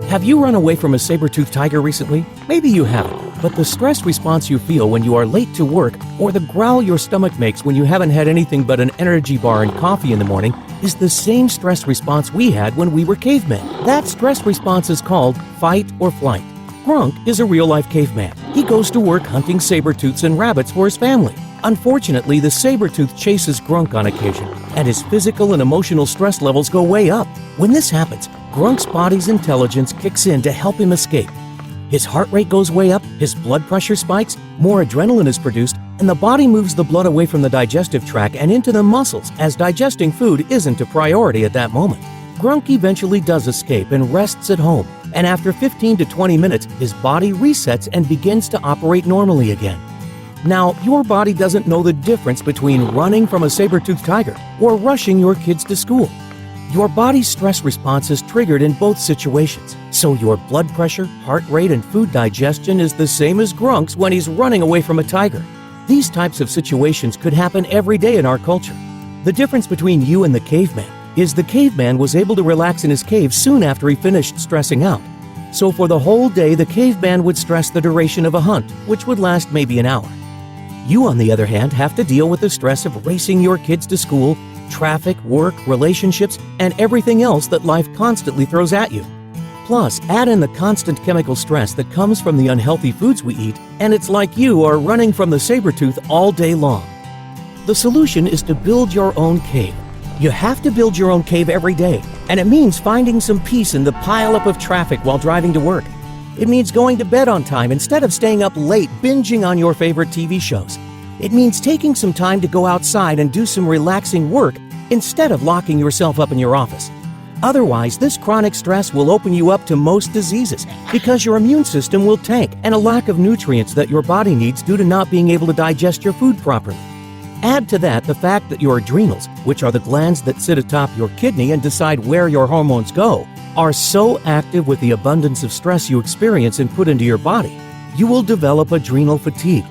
Have you run away from a saber-toothed tiger recently? Maybe you haven't, but the stress response you feel when you are late to work or the growl your stomach makes when you haven't had anything but an energy bar and coffee in the morning is the same stress response we had when we were cavemen. That stress response is called fight or flight. Grunk is a real-life caveman. He goes to work hunting saber-tooths and rabbits for his family. Unfortunately, the saber-tooth chases Grunk on occasion, and his physical and emotional stress levels go way up. When this happens, Grunk's body's intelligence kicks in to help him escape. His heart rate goes way up, his blood pressure spikes, more adrenaline is produced, and the body moves the blood away from the digestive tract and into the muscles, as digesting food isn't a priority at that moment. Grunk eventually does escape and rests at home, and after 15 to 20 minutes, his body resets and begins to operate normally again. Now, your body doesn't know the difference between running from a saber-toothed tiger or rushing your kids to school. Your body's stress response is triggered in both situations, so your blood pressure, heart rate, and food digestion is the same as Grunk's when he's running away from a tiger. These types of situations could happen every day in our culture. The difference between you and the caveman is the caveman was able to relax in his cave soon after he finished stressing out. So for the whole day, the caveman would stress the duration of a hunt, which would last maybe an hour. You, on the other hand, have to deal with the stress of racing your kids to school, traffic, work, relationships, and everything else that life constantly throws at you. Plus, add in the constant chemical stress that comes from the unhealthy foods we eat, and it's like you are running from the saber-tooth all day long. The solution is to build your own cave. You have to build your own cave every day, and it means finding some peace in the pileup of traffic while driving to work. It means going to bed on time instead of staying up late binging on your favorite TV shows. It means taking some time to go outside and do some relaxing work instead of locking yourself up in your office. Otherwise, this chronic stress will open you up to most diseases because your immune system will tank and a lack of nutrients that your body needs due to not being able to digest your food properly. Add to that the fact that your adrenals, which are the glands that sit atop your kidney and decide where your hormones go, are so active with the abundance of stress you experience and put into your body, you will develop adrenal fatigue.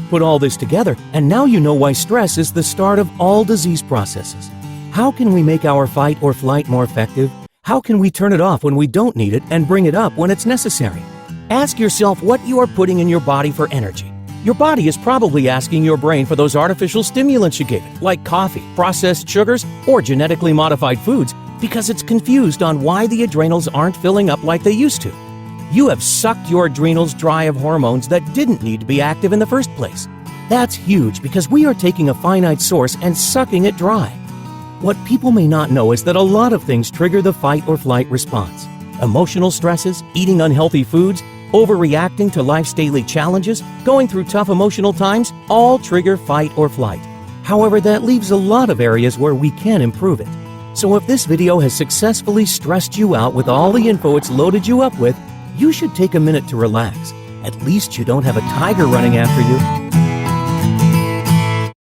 Put all this together, and now you know why stress is the start of all disease processes. How can we make our fight or flight more effective? How can we turn it off when we don't need it and bring it up when it's necessary? Ask yourself what you are putting in your body for energy. Your body is probably asking your brain for those artificial stimulants you gave it, like coffee, processed sugars, or genetically modified foods, because it's confused on why the adrenals aren't filling up like they used to. You have sucked your adrenals dry of hormones that didn't need to be active in the first place. That's huge because we are taking a finite source and sucking it dry. What people may not know is that a lot of things trigger the fight or flight response. Emotional stresses, eating unhealthy foods, overreacting to life's daily challenges, going through tough emotional times, all trigger fight or flight. However, that leaves a lot of areas where we can improve it. So if this video has successfully stressed you out with all the info it's loaded you up with, you should take a minute to relax. At least you don't have a tiger running after you.